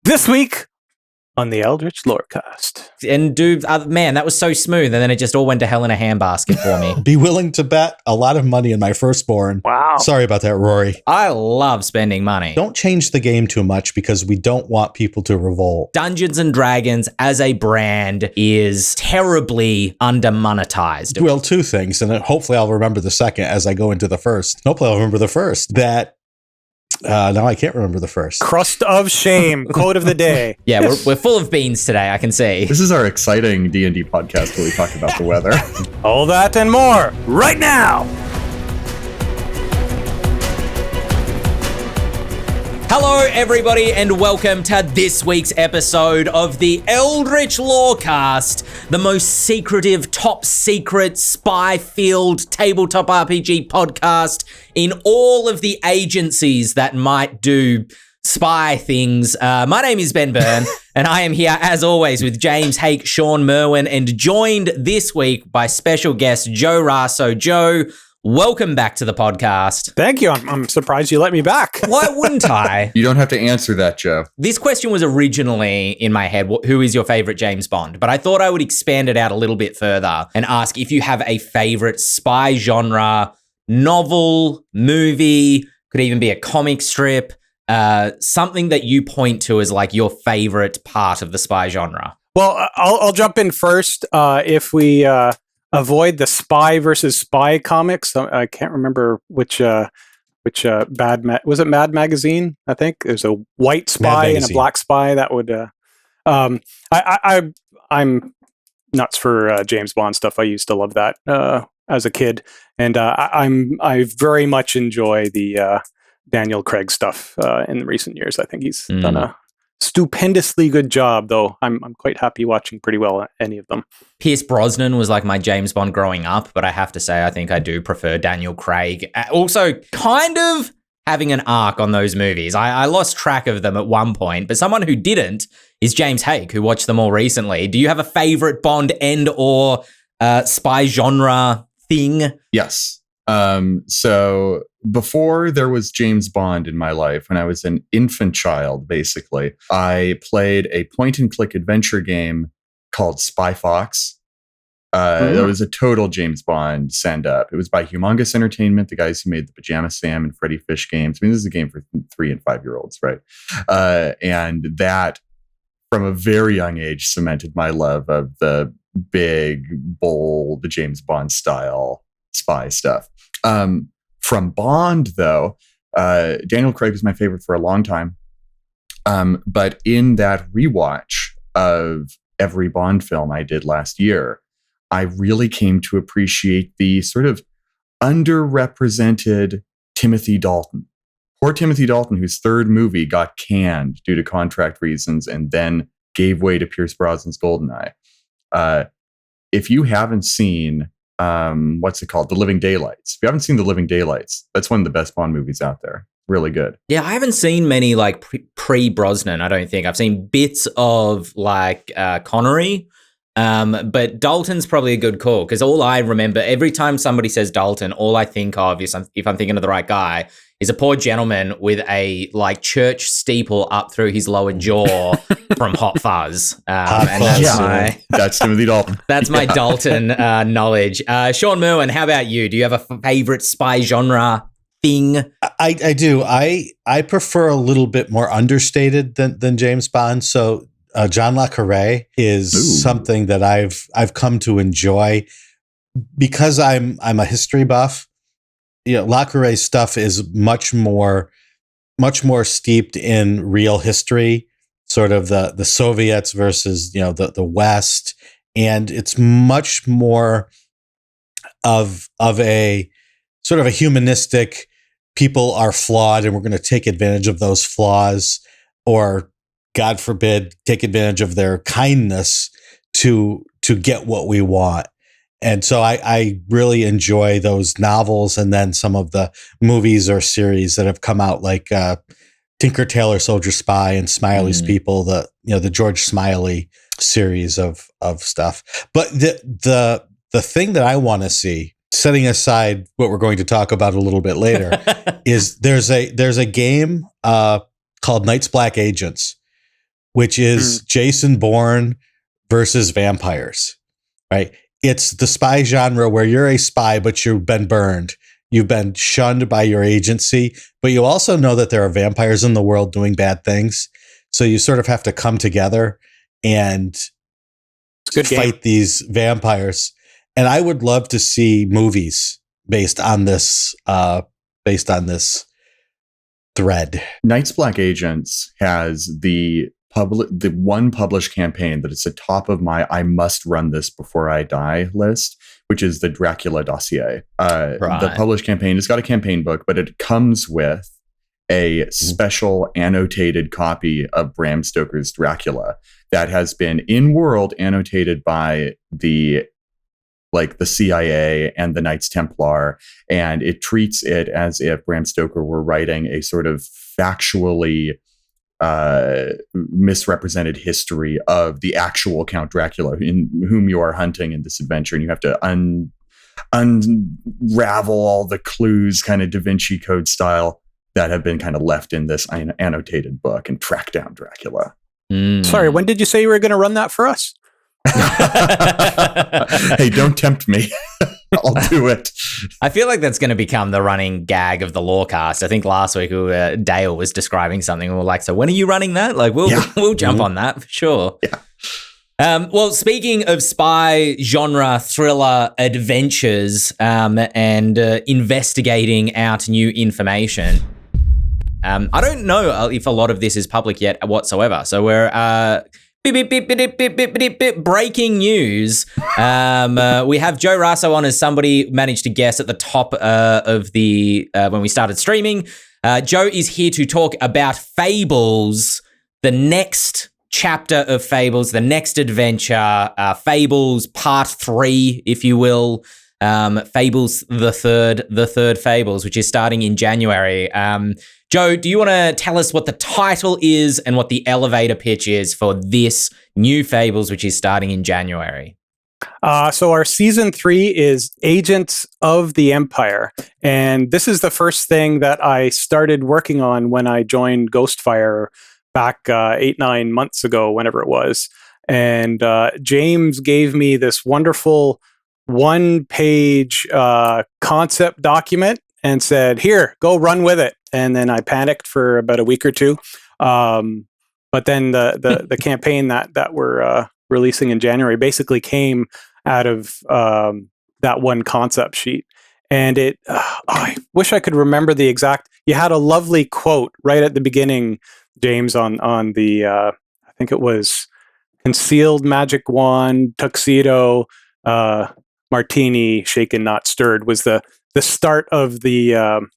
This week on the Eldritch Lorecast. And dude, man, that was so smooth, and then it just all went to hell in a handbasket for me. Be willing to bet a lot of money in my firstborn. Wow. Sorry about that, Rory. I love spending money. Don't change the game too much because we don't want people to revolt. Dungeons and Dragons as a brand is terribly under-monetized. Well, two things, and then hopefully I'll remember the second as I go into the first. Hopefully I'll remember the first. Now I can't remember the first. Crust of shame, quote of the day. Yeah, we're full of beans today, I can see. This is our exciting D&D podcast where we talk about the weather. All that and more right now. Hello, everybody, and welcome to this week's episode of the Eldritch Lorecast, the most secretive, top-secret, spy-filled tabletop RPG podcast in all of the agencies that might do spy things. My name is Ben Byrne, and I am here, as always, with James Hake, Shawn Merwin, and joined this week by special guest Joe Raso. Joe, welcome back to the podcast. Thank you. I'm surprised you let me back. Why wouldn't I? You don't have to answer that, Joe. This question was originally in my head, who is your favorite James Bond? But I thought I would expand it out a little bit further and ask if you have a favorite spy genre, novel, movie, could even be a comic strip, something that you point to as like your favorite part of the spy genre. Well, I'll jump in first. If we avoid the spy versus spy comics, I can't remember which was it Mad Magazine? I think there's a white spy and a black spy. That would I'm nuts for James Bond stuff. I used to love that as a kid, and I very much enjoy the Daniel Craig stuff in recent years. I think he's done a stupendously good job, though. I'm quite happy watching pretty well any of them. Pierce Brosnan was like my James Bond growing up, but I have to say I think I do prefer Daniel Craig. Also, kind of having an arc on those movies. I lost track of them at one point, but someone who didn't is James Hake, who watched them all recently. Do you have a favorite Bond and or spy genre thing? Yes. So before there was James Bond in my life, when I was an infant child, basically, I played a point-and-click adventure game called Spy Fox. It was a total James Bond send-up. It was by Humongous Entertainment, the guys who made the Pajama Sam and Freddy Fish games. I mean, this is a game for 3 and 5-year-olds, right? And that, from a very young age, cemented my love of the big, bold James Bond style spy stuff. From Bond, though, Daniel Craig was my favorite for a long time. But in that rewatch of every Bond film I did last year, I really came to appreciate the sort of underrepresented Timothy Dalton. Poor Timothy Dalton, whose third movie got canned due to contract reasons and then gave way to Pierce Brosnan's GoldenEye. If you haven't seen what's it called? The Living Daylights. If you haven't seen The Living Daylights, that's one of the best Bond movies out there. Really good. Yeah, I haven't seen many like pre-Brosnan, I don't think. I've seen bits of like Connery, but Dalton's probably a good call because all I remember, every time somebody says Dalton, all I think of is, if I'm thinking of the right guy, is a poor gentleman with a like church steeple up through his lower jaw from Hot Fuzz. That's Timothy Dalton. That's my Dalton knowledge. Shawn Merwin, how about you? Do you have a favorite spy genre thing? I do. I prefer a little bit more understated than James Bond. So John le Carré is something that I've come to enjoy because I'm a history buff. You know, Le Carré's stuff is much more steeped in real history, sort of the Soviets versus, the West. And it's much more of a sort of a humanistic, people are flawed and we're going to take advantage of those flaws, or God forbid, take advantage of their kindness to get what we want. And so I really enjoy those novels, and then some of the movies or series that have come out, like Tinker Tailor Soldier Spy and Smiley's People, the George Smiley series of stuff. But the thing that I want to see, setting aside what we're going to talk about a little bit later, is there's a game called Night's Black Agents, which is Jason Bourne versus vampires, right? It's the spy genre where you're a spy, but you've been burned. You've been shunned by your agency, but you also know that there are vampires in the world doing bad things. So you sort of have to come together and fight these vampires. And I would love to see movies based on this thread. Night's Black Agents has the one published campaign that is the top of my I must run this before I die list, which is the Dracula dossier. The published campaign has got a campaign book, but it comes with a special annotated copy of Bram Stoker's Dracula that has been in world annotated by the CIA and the Knights Templar, and it treats it as if Bram Stoker were writing a sort of factually misrepresented history of the actual Count Dracula in whom you are hunting in this adventure, and you have to unravel all the clues, kind of Da Vinci Code style, that have been kind of left in this annotated book and track down Dracula. Sorry, when did you say you were going to run that for us? Hey, don't tempt me. I'll do it. I feel like that's going to become the running gag of the Lorecast. I think last week Dale was describing something. We were like, so when are you running that? Like, we'll jump on that for sure. Yeah. Well, speaking of spy genre thriller adventures and investigating out new information, I don't know if a lot of this is public yet whatsoever. So we're breaking news. We have Joe Raso on, as somebody managed to guess at the top of the when we started streaming. Joe is here to talk about Fables, the next chapter of Fables, the next adventure, Fables Part 3, if you will. Fables the third Fables, which is starting in January. Joe, do you want to tell us what the title is and what the elevator pitch is for this new Fables, which is starting in January? So our season 3 is Agents of the Empire. And this is the first thing that I started working on when I joined Ghostfire back 8-9 months ago, whenever it was. And James gave me this wonderful 1-page concept document and said, here, go run with it. And then I panicked for about a week or two. But then the campaign that we're releasing in January basically came out of that one concept sheet. And I wish I could remember the exact, you had a lovely quote right at the beginning, James, on the, I think it was concealed magic wand, tuxedo, martini, shaken, not stirred, was the start of the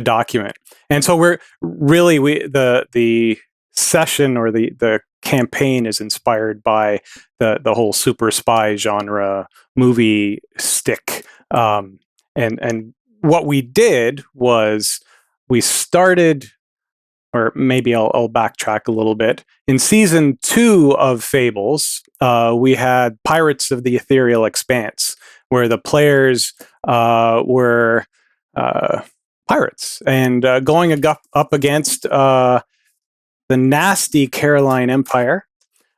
document. And so we're really, the session or the campaign is inspired by the whole super spy genre movie stick. And what we did was we started, or maybe I'll backtrack a little bit. In season 2 of Fables, we had Pirates of the Ethereal Expanse, where the players were pirates and going up against the nasty Caroline Empire.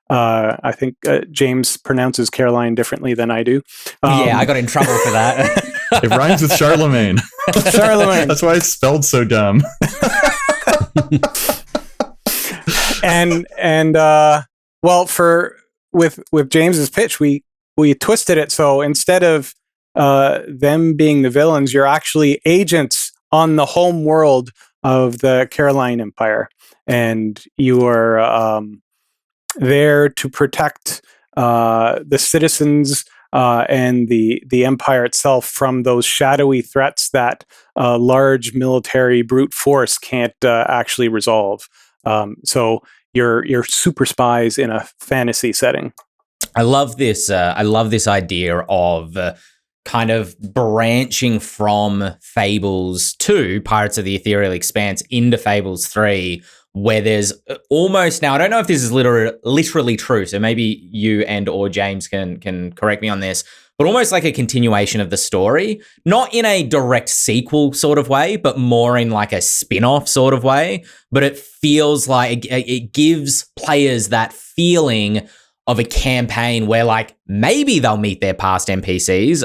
I think James pronounces Caroline differently than I do. Yeah, I got in trouble for that. It rhymes with Charlemagne. Charlemagne. That's why it's spelled so dumb. and well, with James's pitch, we twisted it so instead of them being the villains, you're actually agents on the home world of the Caroline Empire, and you are there to protect the citizens and the empire itself from those shadowy threats that large military brute force can't actually resolve. So you're super spies in a fantasy setting. I love this. I love this idea of kind of branching from Fables 2, Pirates of the Ethereal Expanse, into Fables 3, where there's almost, now I don't know if this is literally true, so maybe you and or James can correct me on this, but almost like a continuation of the story, not in a direct sequel sort of way, but more in like a spin-off sort of way. But it feels like it gives players that feeling of a campaign where like maybe they'll meet their past NPCs,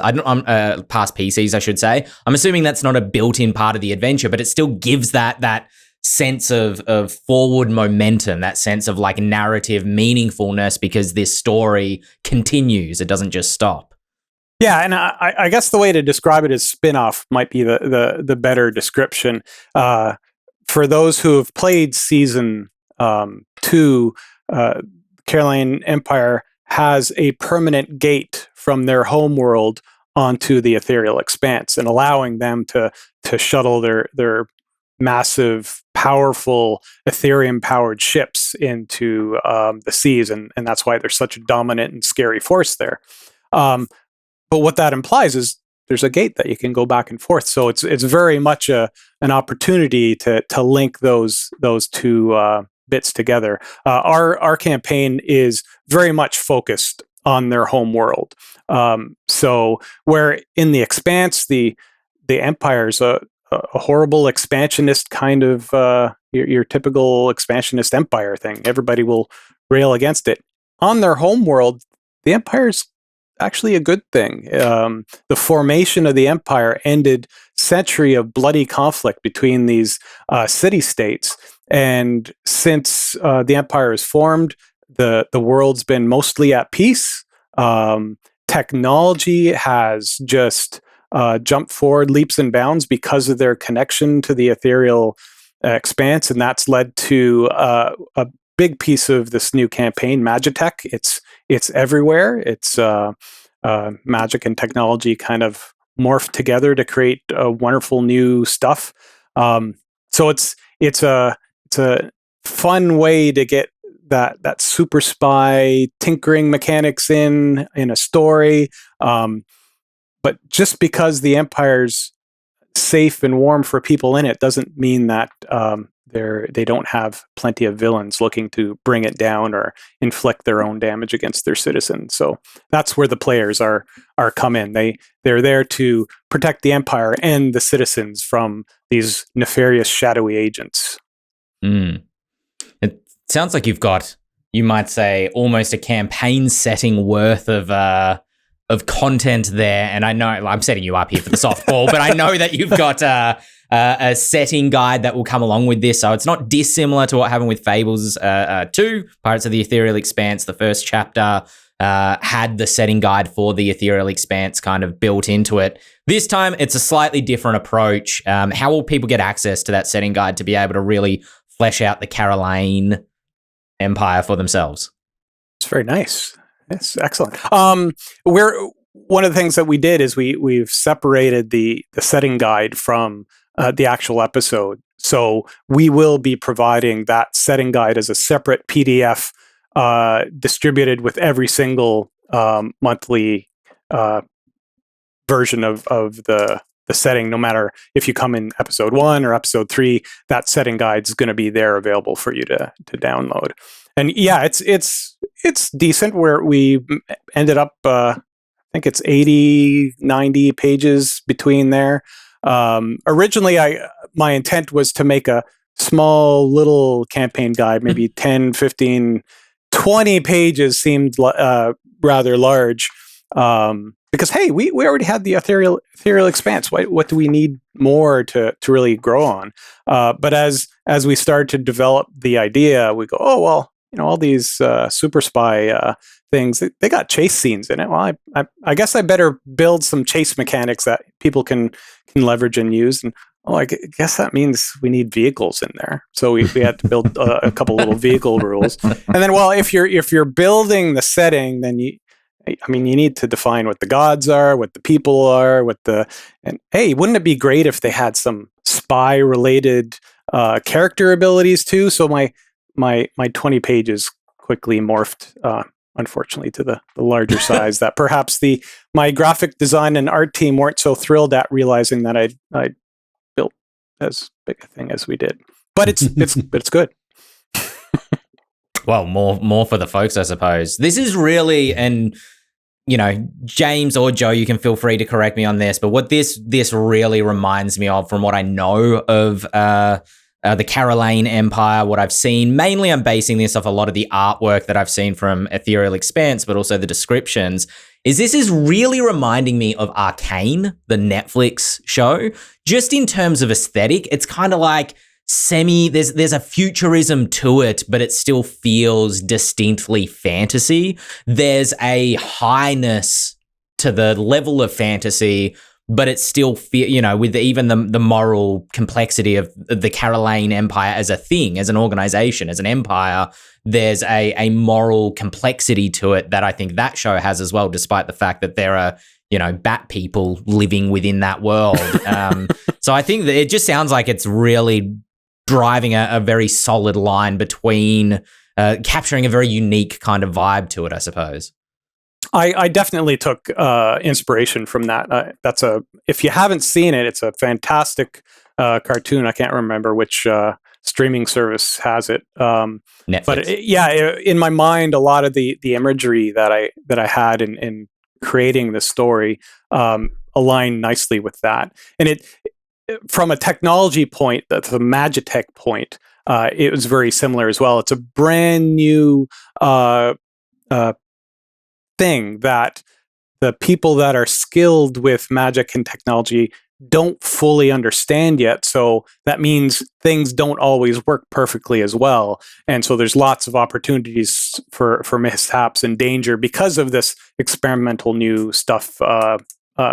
past PCs, I should say. I'm assuming that's not a built-in part of the adventure, but it still gives that sense of forward momentum, that sense of like narrative meaningfulness, because this story continues. It doesn't just stop. Yeah, and I guess the way to describe it as spin-off might be the better description. For those who have played season 2, Caroline Empire has a permanent gate from their home world onto the ethereal expanse, and allowing them to shuttle their massive, powerful Ethereum-powered ships into the seas, and that's why they're such a dominant and scary force there. But what that implies is there's a gate that you can go back and forth. So it's very much an opportunity to link those two bits together. Our campaign is very much focused on their home world. So where in the Expanse, the Empire's a horrible expansionist kind of your typical expansionist empire thing. Everybody will rail against it. On their home world, the Empire's actually a good thing. The formation of the Empire ended a century of bloody conflict between these city-states. And since the Empire is formed, the world's been mostly at peace. Technology has just jumped forward leaps and bounds because of their connection to the ethereal expanse, and that's led to a big piece of this new campaign, Magitech. It's everywhere. It's magic and technology kind of morphed together to create wonderful new stuff. So it's a fun way to get that super spy tinkering mechanics in a story. But just because the Empire's safe and warm for people in it doesn't mean that they don't have plenty of villains looking to bring it down or inflict their own damage against their citizens. So that's where the players are come in. They're there to protect the Empire and the citizens from these nefarious shadowy agents. It sounds like you've got, you might say, almost a campaign setting worth of content there. And I know I'm setting you up here for the softball, but I know that you've got a setting guide that will come along with this. So it's not dissimilar to what happened with Fables 2, Pirates of the Ethereal Expanse. The first chapter had the setting guide for the Ethereal Expanse kind of built into it. This time, it's a slightly different approach. How will people get access to that setting guide to be able to really flesh out the Caroline Empire for themselves? It's very nice. It's excellent. One of the things that we did is we've separated the setting guide from the actual episode. So we will be providing that setting guide as a separate PDF distributed with every single monthly version of the setting. No matter if you come in episode 1 or episode 3, that setting guide is going to be there available for you to download. And yeah, it's decent. Where we ended up, I think it's 80, 90 pages between there. Originally, my intent was to make a small little campaign guide, maybe 10, 15, 20 pages seemed rather large. Because, hey, we already had the ethereal expanse. What do we need more to really grow on? But as we started to develop the idea, we go, oh, well, all these super spy things, they got chase scenes in it. Well, I guess I better build some chase mechanics that people can leverage and use. And I guess that means we need vehicles in there. So we had to build a couple little vehicle rules. And then, well, if you're building the setting, then you need to define what the gods are, what the people are, and hey, wouldn't it be great if they had some spy related character abilities too? So my 20 pages quickly morphed, unfortunately, to the larger size that perhaps my graphic design and art team weren't so thrilled at, realizing that I built as big a thing as we did. But it's good. Well, more for the folks, I suppose. This is really, and James or Joe, you can feel free to correct me on this, but what this really reminds me of, from what I know of the Caroline Empire, what I've seen, mainly I'm basing this off a lot of the artwork that I've seen from Ethereal Expanse, but also the descriptions, this is really reminding me of Arcane, the Netflix show. Just in terms of aesthetic, it's kind of like there's a futurism to it, but it still feels distinctly fantasy. There's a highness to the level of fantasy, but it still with even the moral complexity of the Caroline Empire as a thing, as an organization, as an empire, there's a moral complexity to it that I think that show has as well, despite the fact that there are bat people living within that world. So I think that it just sounds like it's really driving a very solid line between capturing a very unique kind of vibe to it, I suppose. I definitely took inspiration from that. If you haven't seen it, it's a fantastic cartoon. I can't remember which streaming service has it. Netflix. But in my mind, a lot of the imagery that I had in creating the story aligned nicely with that. And it, from a technology point, that's a Magitech point, it was very similar as well. It's a brand new thing that the people that are skilled with magic and technology don't fully understand yet. So that means things don't always work perfectly as well. And so there's lots of opportunities for mishaps and danger because of this experimental new stuff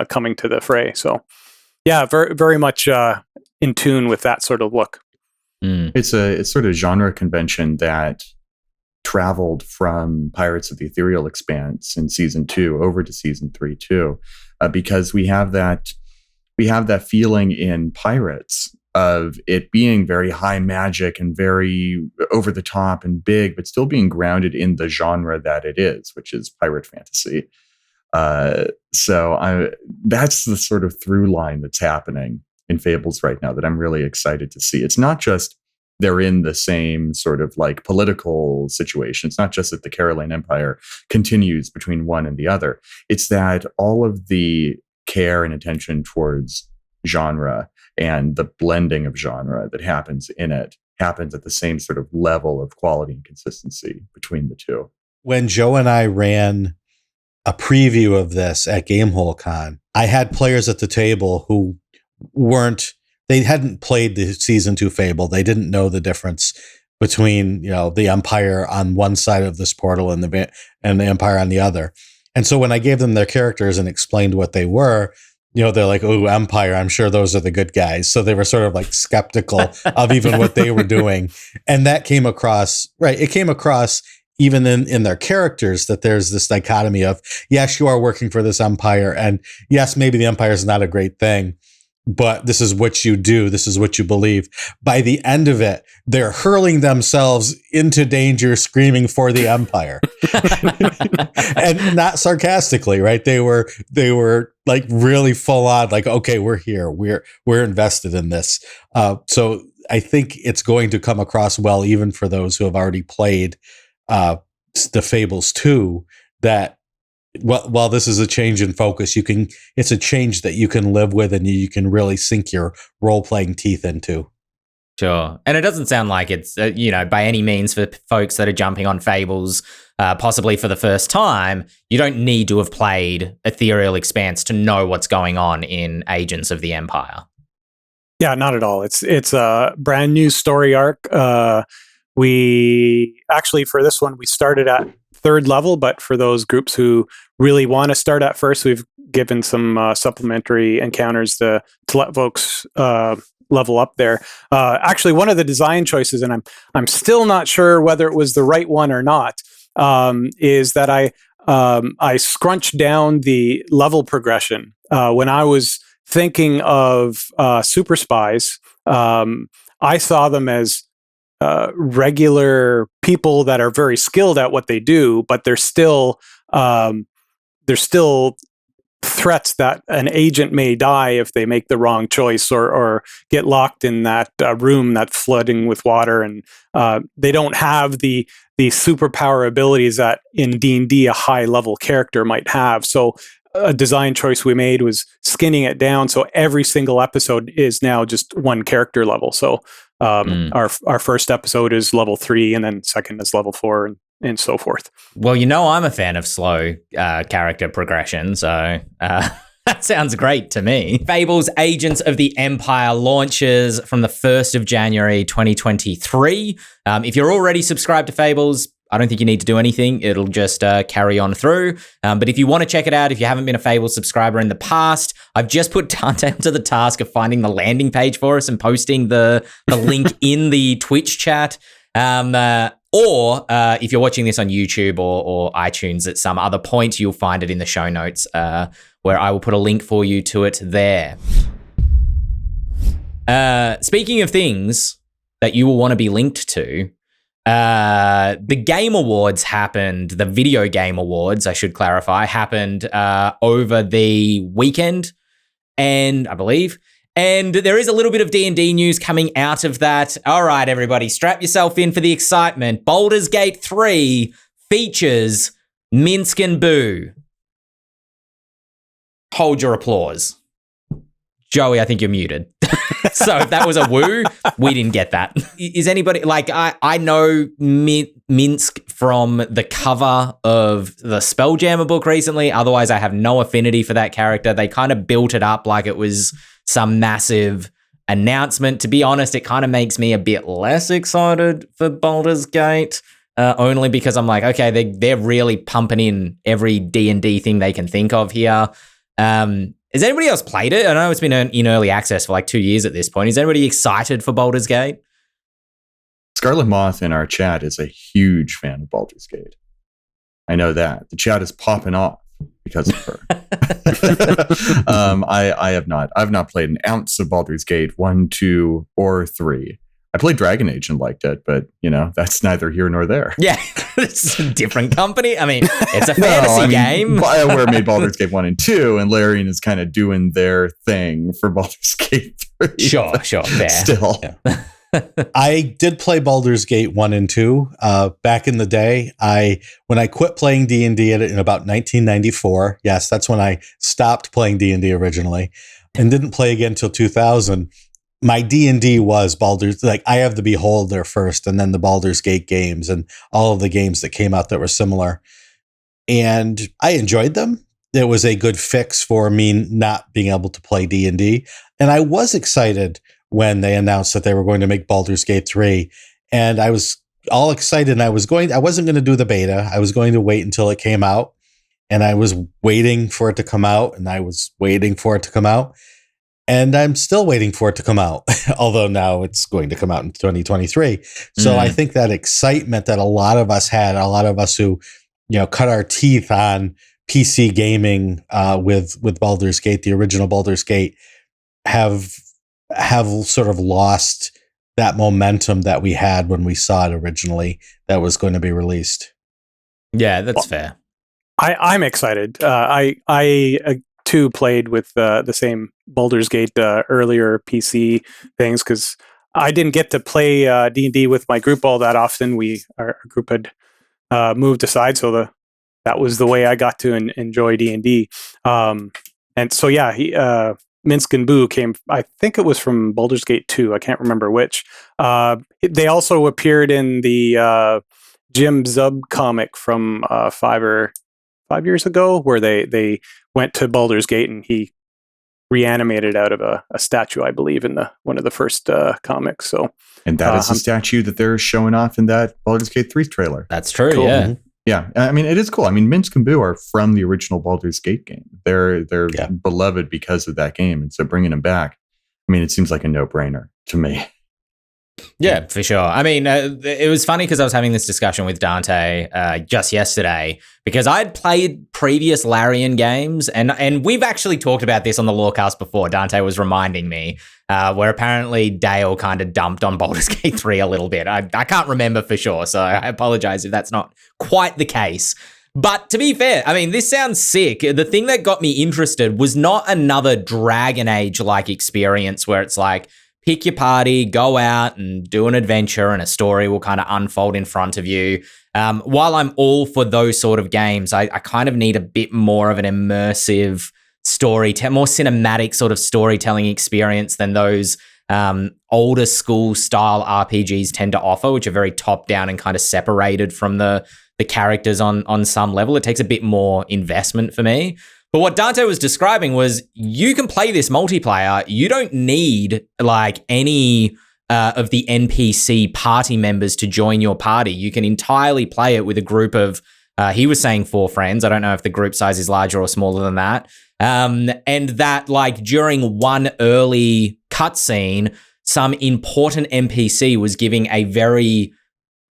coming to the fray. So yeah, very, very much in tune with that sort of look. It's sort of genre convention that traveled from Pirates of the Ethereal Expanse in season 2 over to season 3 too, because we have that feeling in Pirates of it being very high magic and very over the top and big, but still being grounded in the genre that it is, which is pirate fantasy. So that's the sort of through line that's happening in Fables right now that I'm really excited to see. It's not just they're in the same sort of like political situation. It's not just that the Caroline Empire continues between one and the other. It's that all of the care and attention towards genre and the blending of genre that happens in it happens at the same sort of level of quality and consistency between the two. When Joe and I ran a preview of this at Gamehole Con, I had players at the table who they hadn't played the season 2 Fable. They didn't know the difference between, the Empire on one side of this portal and the Empire on the other. And so when I gave them their characters and explained what they were, they're like, "Oh, Empire, I'm sure those are the good guys." So they were sort of like skeptical of even what they were doing. And that came across, right? It came across even in their characters that there's this dichotomy of, yes, you are working for this Empire. And yes, maybe the Empire is not a great thing, but this is what you do. This is what you believe. By the end of it, they're hurling themselves into danger, screaming for the Empire. And not sarcastically, right? They were like really full on, like, okay, we're here. We're invested in this. So I think it's going to come across well, even for those who have already played the Fables 2, that while this is a change in focus, it's a change that you can live with and you can really sink your role-playing teeth into. Sure. And it doesn't sound like it's, by any means for folks that are jumping on Fables, possibly for the first time, you don't need to have played Ethereal Expanse to know what's going on in Agents of the Empire. Yeah, not at all. It's a brand new story arc. We actually, for this one, we started at 3rd level, but for those groups who really want to start at first, we've given some supplementary encounters to let folks level up there. Actually, one of the design choices, and I'm still not sure whether it was the right one or not, is that I scrunched down the level progression. When I was thinking of super spies, I saw them as regular people that are very skilled at what they do, but they're still threats that an agent may die if they make the wrong choice or get locked in that room that's flooding with water, and they don't have the superpower abilities that in D&D a high level character might have. So a design choice we made was skinning it down so every single episode is now just one character level. So our first episode is level 3, and then second is level 4, and so forth. Well, I'm a fan of slow character progression, so that sounds great to me. Fables Agents of the Empire launches from the 1st of January 2023. If you're already subscribed to Fables, I don't think you need to do anything. It'll just carry on through. But if you want to check it out, if you haven't been a Fables subscriber in the past, I've just put Dante onto the task of finding the landing page for us and posting the link in the Twitch chat. Or if you're watching this on YouTube or iTunes at some other point, you'll find it in the show notes where I will put a link for you to it there. Speaking of things that you will want to be linked to, the Game Awards happened, the Video Game Awards, I should clarify, happened over the weekend, and I believe. And there is a little bit of D&D news coming out of that. All right, everybody, strap yourself in for the excitement. Baldur's Gate 3 features Minsk and Boo. Hold your applause. Joey, I think you're muted. So if that was a woo, we didn't get that. Is anybody, like, I know Minsk from the cover of the Spelljammer book recently. Otherwise, I have no affinity for that character. They kind of built it up like it was some massive announcement. To be honest, it kind of makes me a bit less excited for Baldur's Gate, only because I'm like, okay, they're really pumping in every D&D thing they can think of here. Has anybody else played it? I know it's been in early access for like 2 years at this point. Is anybody excited for Baldur's Gate? Scarlet Moth in our chat is a huge fan of Baldur's Gate. I know that. The chat is popping off because of her. I have not. I've not played an ounce of Baldur's Gate 1, 2, or 3. I played Dragon Age and liked it, but, that's neither here nor there. Yeah, it's a different company. I mean, it's a fantasy game. BioWare made Baldur's Gate 1 and 2, and Larian is kind of doing their thing for Baldur's Gate 3. Sure, fair. Still. Yeah. I did play Baldur's Gate 1 and 2 back in the day. When I quit playing D&D in about 1994, yes, that's when I stopped playing D&D originally, and didn't play again until 2000. My D&D was Baldur's, like I have the Beholder first, and then the Baldur's Gate games and all of the games that came out that were similar. And I enjoyed them. It was a good fix for me not being able to play D&D. And I was excited when they announced that they were going to make Baldur's Gate 3. And I was all excited, and I wasn't going to do the beta. I was going to wait until it came out. And I was waiting for it to come out, and I was waiting for it to come out. And I'm still waiting for it to come out, although now it's going to come out in 2023. So I think that excitement that a lot of us had, a lot of us who, cut our teeth on PC gaming with Baldur's Gate, the original Baldur's Gate, have sort of lost that momentum that we had when we saw it originally that was going to be released. Yeah, that's fair. I'm excited. I too played with the same Baldur's Gate earlier PC things, because I didn't get to play D&D with my group all that often. Our group had moved aside, so that was the way I got to enjoy D&D. And so yeah, Minsk and Boo came, I think it was from Baldur's Gate 2. I can't remember which. They also appeared in the Jim Zub comic from 5 years ago, where they went to Baldur's Gate and he reanimated out of a statue, I believe, in one of the first comics. So, and that is a statue that they're showing off in that Baldur's Gate 3 trailer. That's true. Cool. Yeah. Yeah. I mean, it is cool. I mean, Minsk and Boo are from the original Baldur's Gate game. They're beloved because of that game. And so bringing them back, I mean, it seems like a no-brainer to me. Yeah, for sure. I mean, it was funny because I was having this discussion with Dante just yesterday, because I'd played previous Larian games, and we've actually talked about this on the Lorecast before. Dante was reminding me where apparently Dale kind of dumped on Baldur's Gate 3 a little bit. I can't remember for sure, so I apologize if that's not quite the case. But to be fair, I mean, this sounds sick. The thing that got me interested was not another Dragon Age-like experience where it's like, pick your party, go out and do an adventure and a story will kind of unfold in front of you. While I'm all for those sort of games, I kind of need a bit more of an immersive more cinematic sort of storytelling experience than those older school style RPGs tend to offer, which are very top down and kind of separated from the characters on some level. It takes a bit more investment for me. But what Dante was describing was you can play this multiplayer. You don't need like any of the NPC party members to join your party. You can entirely play it with a group of, he was saying 4 friends. I don't know if the group size is larger or smaller than that. And that like during one early cutscene, some important NPC was giving a very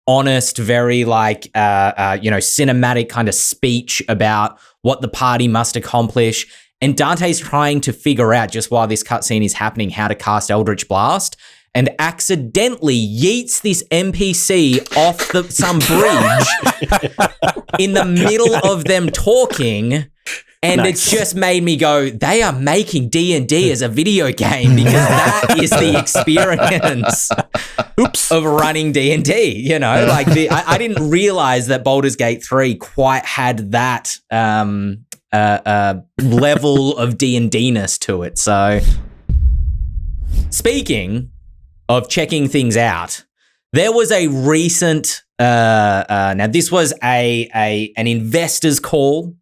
honest, very like, cinematic kind of speech about what the party must accomplish. And Dante's trying to figure out, just while this cutscene is happening, how to cast Eldritch Blast, and accidentally yeets this NPC off some bridge in the middle of them talking. And It's just made me go, they are making D&D as a video game, because that is the experience of running D&D, you know? Like I didn't realize that Baldur's Gate 3 quite had that level of D&D-ness to it. So speaking of checking things out, there was a recent, now this was an investor's call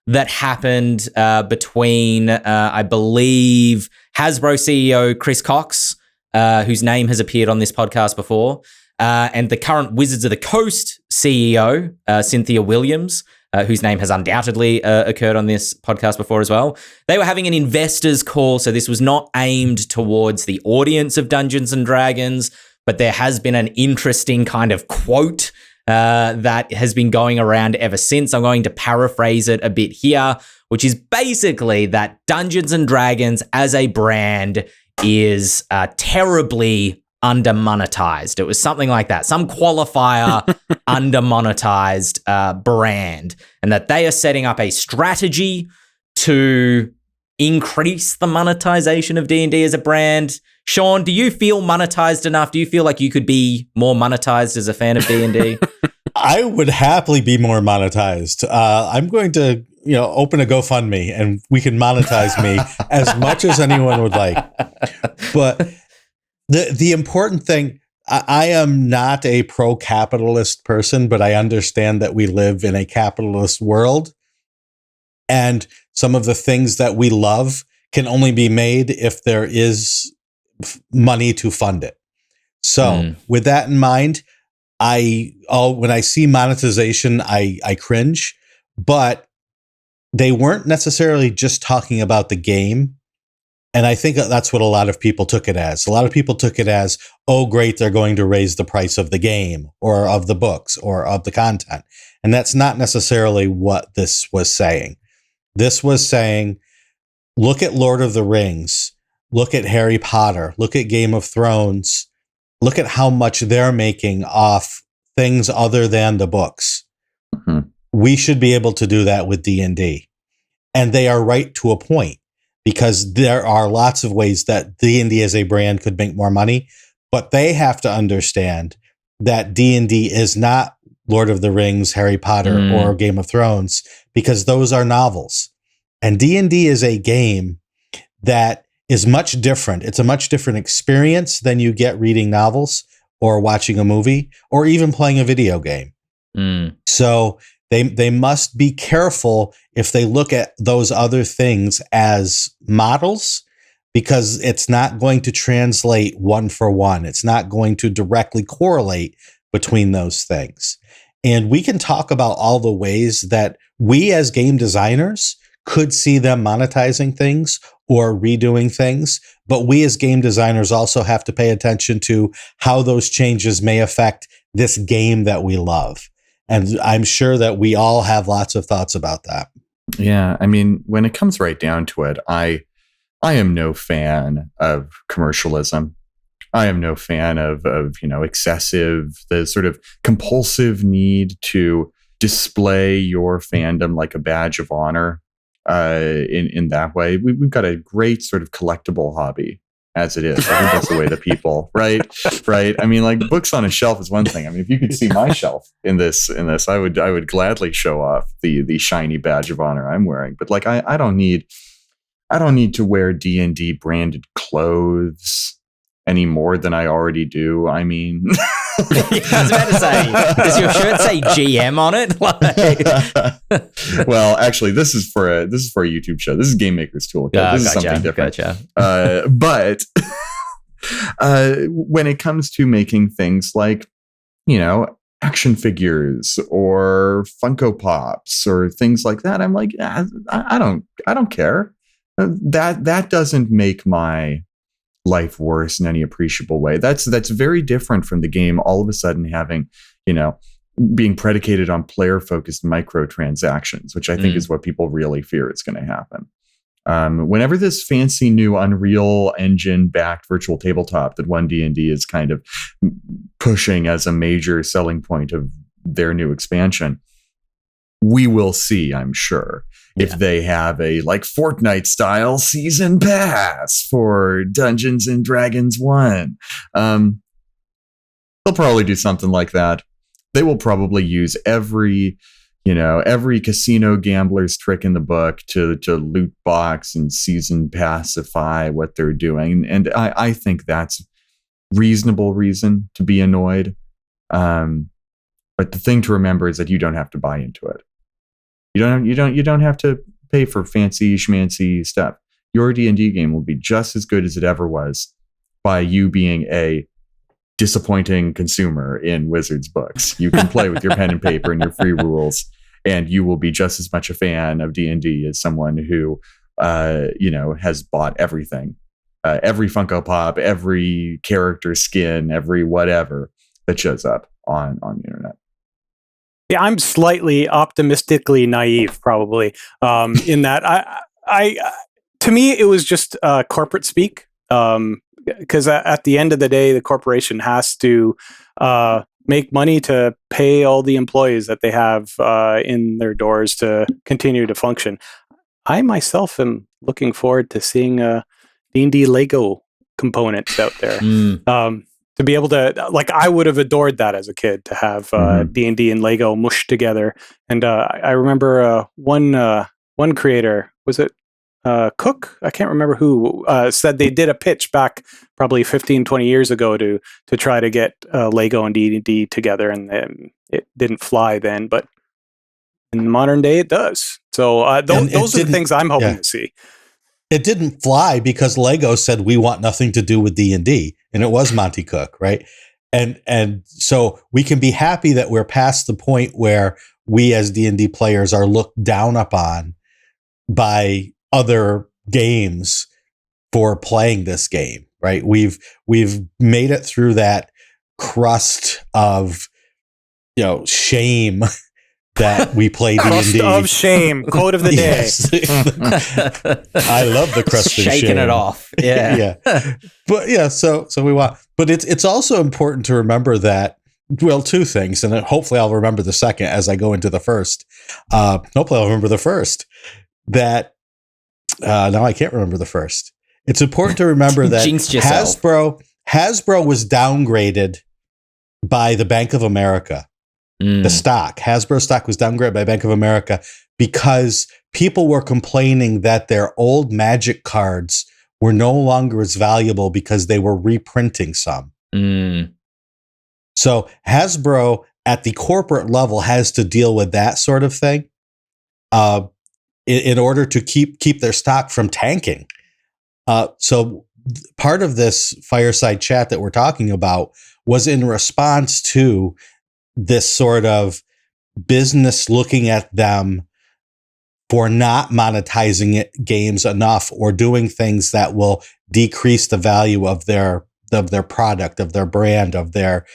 that happened between, I believe, Hasbro CEO Chris Cox, whose name has appeared on this podcast before, and the current Wizards of the Coast CEO, Cynthia Williams, whose name has undoubtedly occurred on this podcast before as well. They were having an investors call, so this was not aimed towards the audience of Dungeons & Dragons, but there has been an interesting kind of quote that has been going around ever since. I'm going to paraphrase it a bit here, which is basically that Dungeons & Dragons as a brand is terribly under-monetized. It was something like that, some qualifier under-monetized brand, and that they are setting up a strategy to increase the monetization of D&D as a brand. Shawn, do you feel monetized enough? Do you feel like you could be more monetized as a fan of D&D? I would happily be more monetized. I'm going to, open a GoFundMe and we can monetize me as much as anyone would like. But the important thing, I am not a pro-capitalist person, but I understand that we live in a capitalist world. And some of the things that we love can only be made if there is money to fund it. So with that in mind, when I see monetization, I cringe, but they weren't necessarily just talking about the game. And I think that's what a lot of people took it as. A lot of people took it as, oh, great, they're going to raise the price of the game or of the books or of the content. And that's not necessarily what this was saying. This was saying, look at Lord of the Rings, look at Harry Potter, look at Game of Thrones, look at how much they're making off things other than the books. Mm-hmm. We should be able to do that with D&D. And they are right to a point, because there are lots of ways that D&D as a brand could make more money, but they have to understand that D&D is not Lord of the Rings, Harry Potter, or Game of Thrones, because those are novels. And D&D is a game that is much different. It's a much different experience than you get reading novels or watching a movie or even playing a video game. So they must be careful if they look at those other things as models, because it's not going to translate one for one. It's not going to directly correlate between those things. And we can talk about all the ways that we as game designers could see them monetizing things or redoing things. But we as game designers also have to pay attention to how those changes may affect this game that we love. And I'm sure that we all have lots of thoughts about that. Yeah. I mean, when it comes right down to it, I am no fan of commercialism. I am no fan of excessive, the sort of compulsive need to display your fandom like a badge of honor in that way. We've got a great sort of collectible hobby as it is. I think that's the way that people, right. I mean, like, books on a shelf is one thing. I mean, if you could see my shelf in this, I would gladly show off the shiny badge of honor I'm wearing. But like, I don't need to wear D&D branded clothes any more than I already do. I mean, I was about to say, does your shirt say GM on it? Like, well, actually, this is for a YouTube show. This is Game Maker's Toolkit. This is something different. Gotcha. But when it comes to making things like, action figures or Funko Pops or things like that, I'm like, I don't care. That doesn't make my life worse in any appreciable way. That's very different from the game all of a sudden having, being predicated on player focused microtransactions, which I think is what people really fear is going to happen. Whenever this fancy new Unreal Engine backed virtual tabletop that 1D&D is kind of pushing as a major selling point of their new expansion, we will see, I'm sure, if they have a like Fortnite style season pass for Dungeons and Dragons 1. They'll probably do something like that. They will probably use every casino gambler's trick in the book to loot box and season passify what they're doing. And I think that's reasonable reason to be annoyed. But the thing to remember is that you don't have to buy into it. You don't have to pay for fancy schmancy stuff. Your D&D game will be just as good as it ever was by you being a disappointing consumer in Wizards books. You can play with your pen and paper and your free rules, and you will be just as much a fan of D&D as someone who has bought everything, every Funko Pop, every character skin, every whatever that shows up on the internet. Yeah, I'm slightly optimistically naive, probably, in that I to me, it was just corporate speak, because at the end of the day, the corporation has to make money to pay all the employees that they have in their doors to continue to function. I myself am looking forward to seeing D&D Lego components out there. To be able to, like, I would have adored that as a kid, to have D&D and Lego mushed together. And I remember one creator, was it Cook? I can't remember who, said they did a pitch back probably 15, 20 years ago to try to get Lego and D&D together, and it didn't fly then, but in the modern day it does. So those are the things I'm hoping to see. It didn't fly because Lego said we want nothing to do with D&D, and it was Monty Cook, right? And so we can be happy that we're past the point where we as D&D players are looked down upon by other games for playing this game, right? We've made it through that crust of shame that we play D&D. Crust of shame, quote of the day. Yes. I love the crust of shame. Shaking it off. Yeah. But yeah, so we want, but it's also important to remember that, well, two things, and hopefully I'll remember the second as I go into the first. Hopefully I'll remember the first. That now I can't remember the first. It's important to remember that Hasbro was downgraded by the Bank of America. The stock, Hasbro stock, was downgraded by Bank of America because people were complaining that their old Magic cards were no longer as valuable because they were reprinting some. So Hasbro at the corporate level has to deal with that sort of thing in order to keep their stock from tanking. So part of this fireside chat that we're talking about was in response to this sort of business looking at them for not monetizing games enough or doing things that will decrease the value of their product, of their brand, of their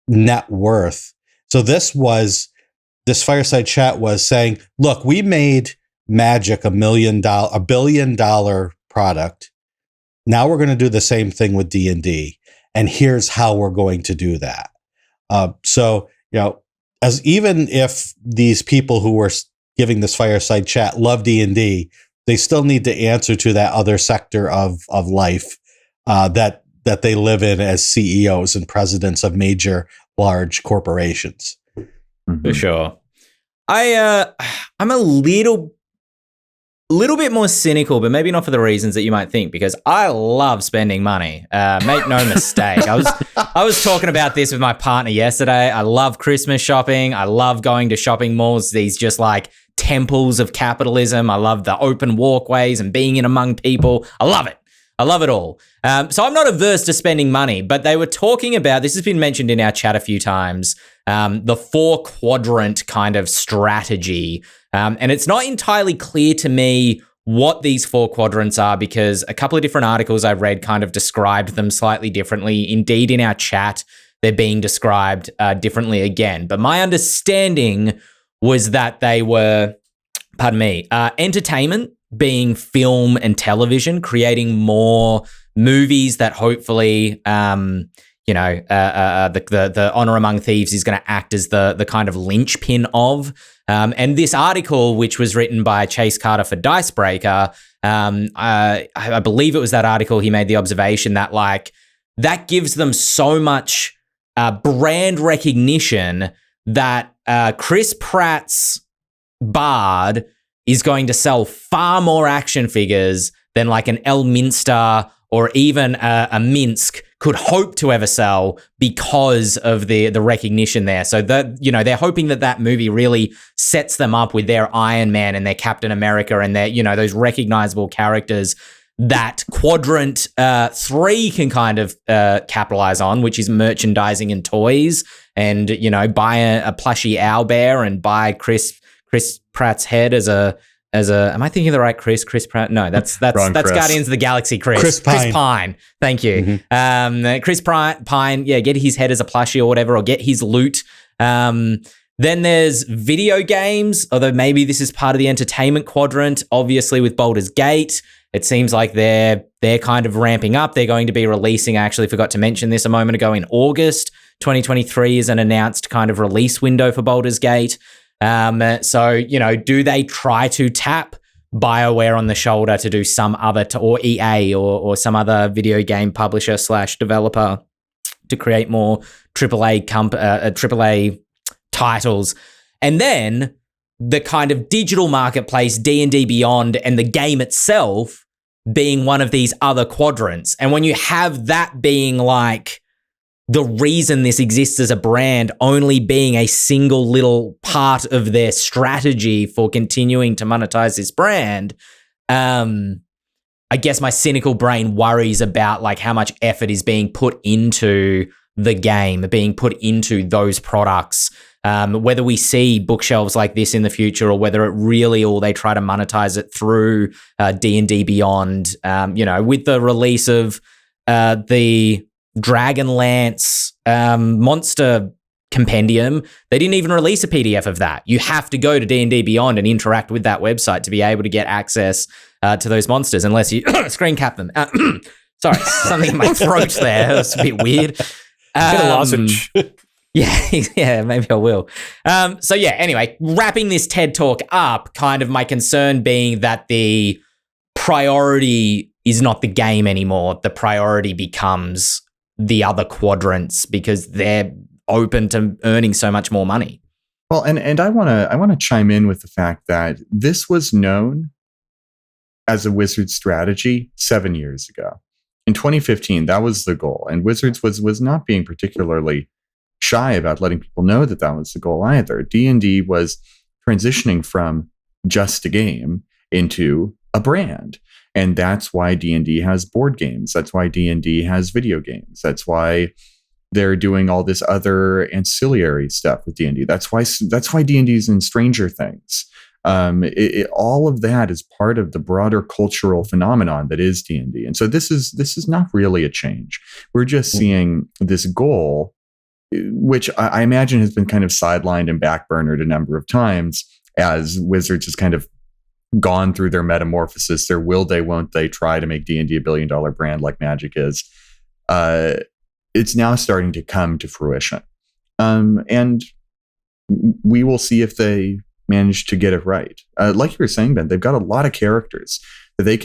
net worth. So this fireside chat was saying, look, we made Magic a $1 billion product. Now we're going to do the same thing with D&D. And here's how we're going to do that. So, as even if these people who were giving this fireside chat love D&D, they still need to answer to that other sector of life that they live in as CEOs and presidents of major large corporations. For sure. I'm a little bit more cynical, but maybe not for the reasons that you might think, because I love spending money. Make no mistake. I was talking about this with my partner yesterday. I love Christmas shopping. I love going to shopping malls, these just like temples of capitalism. I love the open walkways and being in among people. I love it. I love it all. So I'm not averse to spending money, but they were talking about, this has been mentioned in our chat a few times, the 4-quadrant kind of strategy. And it's not entirely clear to me what these 4 quadrants are, because a couple of different articles I read kind of described them slightly differently. Indeed, in our chat, they're being described differently again. But my understanding was that they were, entertainment, being film and television, creating more movies that hopefully, the Honor Among Thieves is going to act as the kind of linchpin of. And this article, which was written by Chase Carter for Dicebreaker, I believe it was that article, he made the observation that like that gives them so much brand recognition that Chris Pratt's Bard is going to sell far more action figures than like an Elminster or even a Minsk could hope to ever sell because of the recognition there. So that, they're hoping that movie really sets them up with their Iron Man and their Captain America and their, those recognizable characters that quadrant 3 can kind of capitalize on, which is merchandising and toys, and buy a plushy owlbear and buy Chris Pratt's head as a am I thinking of the right Chris Pratt? No, that's Guardians of the Galaxy Chris Pine. Thank you. Mm-hmm. Chris Pine, get his head as a plushie or whatever, or get his loot. Then there's video games, although maybe this is part of the entertainment quadrant, obviously with Baldur's Gate. It seems like they're kind of ramping up. They're going to be releasing, I actually forgot to mention this a moment ago, in August 2023 is an announced kind of release window for Baldur's Gate. So, do they try to tap BioWare on the shoulder to do some other, or EA or some other video game publisher / developer to create more AAA titles? And then the kind of digital marketplace, D&D Beyond, and the game itself being one of these other quadrants. And when you have that being like the reason this exists as a brand, only being a single little part of their strategy for continuing to monetize this brand, I guess my cynical brain worries about like how much effort is being put into the game, being put into those products, whether we see bookshelves like this in the future or whether it really all they try to monetize it through D&D Beyond. With the release of the Dragonlance monster compendium, they didn't even release a PDF of that. You have to go to D&D Beyond and interact with that website to be able to get access to those monsters, unless you screen cap them. Sorry, something in my throat there. That's a bit weird. Get a lozenge. Yeah, maybe I will. Anyway, wrapping this TED Talk up, kind of my concern being that the priority is not the game anymore. The priority becomes the other quadrants because they're open to earning so much more money. Well, and I want to chime in with the fact that this was known as a Wizards strategy 7 years ago. In 2015, that was the goal, and Wizards was not being particularly shy about letting people know that was the goal either. D&D was transitioning from just a game into a brand. And that's why D&D has board games. That's why D&D has video games. That's why they're doing all this other ancillary stuff with D&D. That's why D&D is in Stranger Things. All of that is part of the broader cultural phenomenon that is D&D. And so this is not really a change. We're just seeing this goal, which I imagine has been kind of sidelined and backburnered a number of times as Wizards has kind of gone through their metamorphosis, their will they, won't they try to make D&D $1 billion brand like Magic is. It's now starting to come to fruition. And we will see if they manage to get it right. Like you were saying, Ben, they've got a lot of characters that they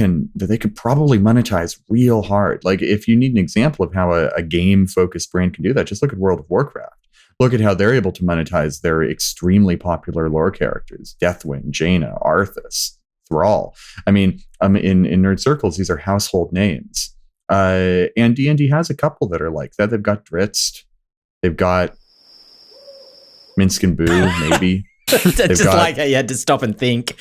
could probably monetize real hard. Like, if you need an example of how a game focused brand can do that, just look at World of Warcraft. Look at how they're able to monetize their extremely popular lore characters: Deathwing, Jaina, Arthas, Thrall. I mean, in nerd circles, these are household names. And D&D has a couple that are like that. They've got Dritz, they've got Minsk and Boo, maybe. Just like you had to stop and think.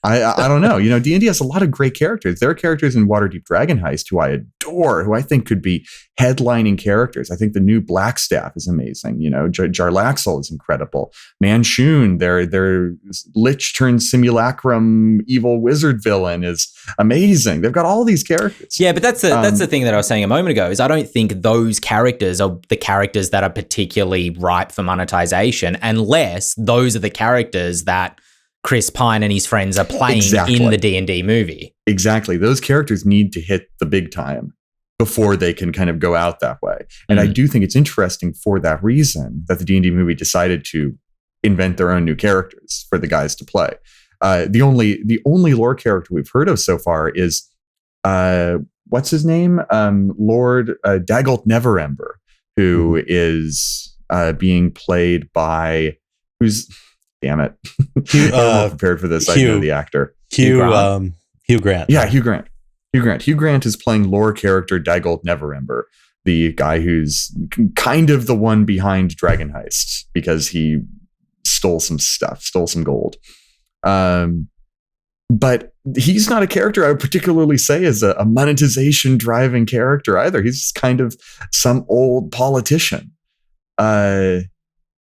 I don't know. You know, D&D has a lot of great characters. There are characters in Waterdeep Dragon Heist who I adore, who I think could be headlining characters. I think the new Blackstaff is amazing. You know, Jarlaxle is incredible. Manchun, their Lich turned simulacrum evil wizard villain, is amazing. They've got all these characters. Yeah, but that's the thing that I was saying a moment ago, is I don't think those characters are the characters that are particularly ripe for monetization, unless those are the characters that Chris Pine and his friends are playing in the D&D movie. Exactly. Those characters need to hit the big time before they can kind of go out that way. And I do think it's interesting for that reason that the D&D movie decided to invent their own new characters for the guys to play. The only lore character we've heard of so far is what's his name? Lord Daggalt Neverember, who is being played by damn it. I'm not prepared for this. I know the actor. Hugh Grant. Yeah, Hugh Grant. Hugh Grant is playing lore character Daggalt Neverember, the guy who's kind of the one behind Dragon Heist because he stole some gold. But he's not a character I would particularly say is a monetization driving character either. He's just kind of some old politician.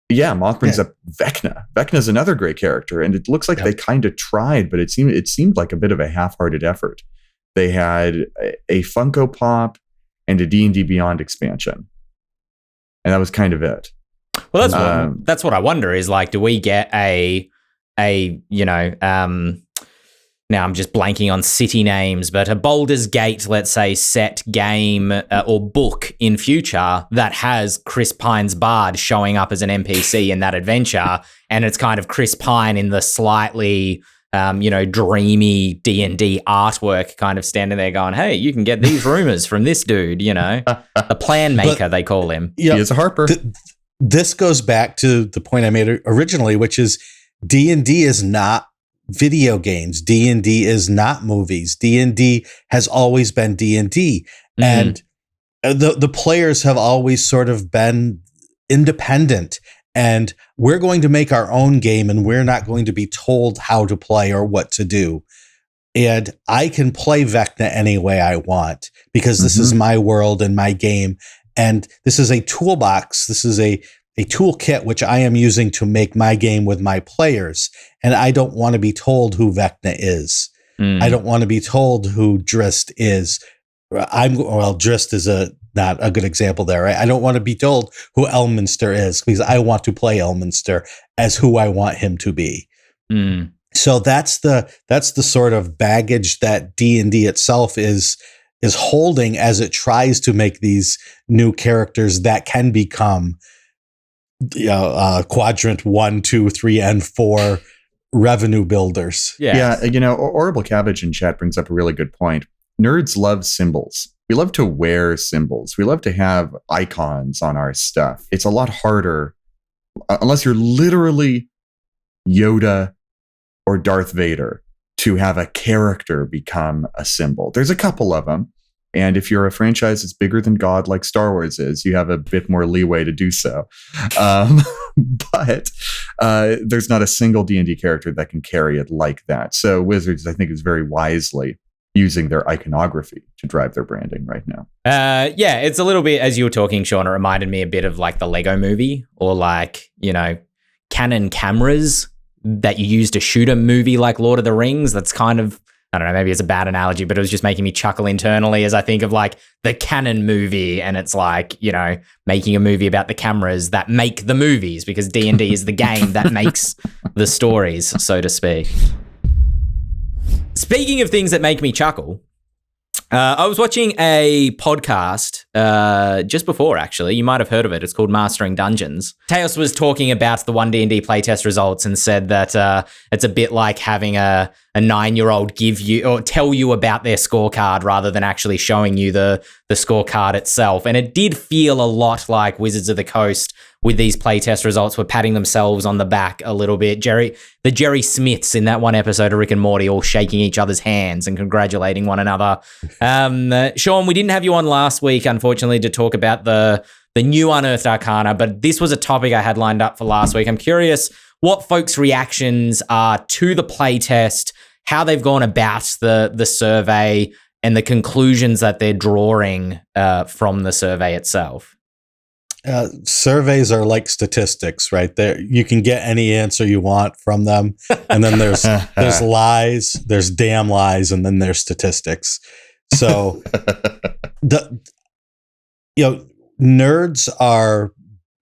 Yeah, Moth brings up Vecna. Vecna's another great character, and it looks like they kind of tried, but it seemed like a bit of a half-hearted effort. They had a Funko Pop and a D&D Beyond expansion, and that was kind of it. Well, that's what I wonder is, like, do we get now I'm just blanking on city names, but a Baldur's Gate, let's say, set game or book in future that has Chris Pine's bard showing up as an NPC in that adventure, and it's kind of Chris Pine in the slightly, dreamy D&D artwork, kind of standing there going, "Hey, you can get these rumors from this dude," the plan maker, they call him. He is a Harper. This goes back to the point I made originally, which is D&D is not video games. D&D is not movies. D&D has always been D&D. Mm-hmm. And the players have always sort of been independent, and we're going to make our own game, and we're not going to be told how to play or what to do. And I can play Vecna any way I want because this is my world and my game. And this is a toolbox. This is a toolkit which I am using to make my game with my players. And I don't want to be told who Vecna is. I don't want to be told who Drist is. Drist is not a good example there, right? I don't want to be told who Elminster is because I want to play Elminster as who I want him to be. So that's the sort of baggage that D&D itself is holding as it tries to make these new characters that can become quadrant 1, 2, 3, and 4 revenue builders. Yeah. Horrible Cabbage in chat brings up a really good point. Nerds love symbols. We love to wear symbols. We love to have icons on our stuff. It's a lot harder unless you're literally Yoda or Darth Vader to have a character become a symbol. There's a couple of them. And if you're a franchise that's bigger than God, like Star Wars is, you have a bit more leeway to do so. But there's not a single D&D character that can carry it like that. So Wizards, I think, is very wisely using their iconography to drive their branding right now. It's a little bit, as you were talking, Shawn, it reminded me a bit of like the Lego movie or like, Canon cameras that you use to shoot a movie like Lord of the Rings. That's kind of, I don't know, maybe it's a bad analogy, but it was just making me chuckle internally as I think of like the Canon movie, and it's like, making a movie about the cameras that make the movies, because D&D is the game that makes the stories, so to speak. Speaking of things that make me chuckle, I was watching a podcast just before, actually. You might have heard of it. It's called Mastering Dungeons. Teos was talking about the 1D&D playtest results and said that it's a bit like having a 9-year-old give you or tell you about their scorecard rather than actually showing you the scorecard itself. And it did feel a lot like Wizards of the Coast with these playtest results were patting themselves on the back a little bit. The Jerry Smiths in that one episode of Rick and Morty all shaking each other's hands and congratulating one another. Shawn, we didn't have you on last week, unfortunately, to talk about the new Unearthed Arcana, but this was a topic I had lined up for last week. I'm curious what folks' reactions are to the playtest, how they've gone about the survey, and the conclusions that they're drawing from the survey itself. Surveys are like statistics, right? There, you can get any answer you want from them, and then there's lies, there's damn lies, and then there's statistics. So, nerds are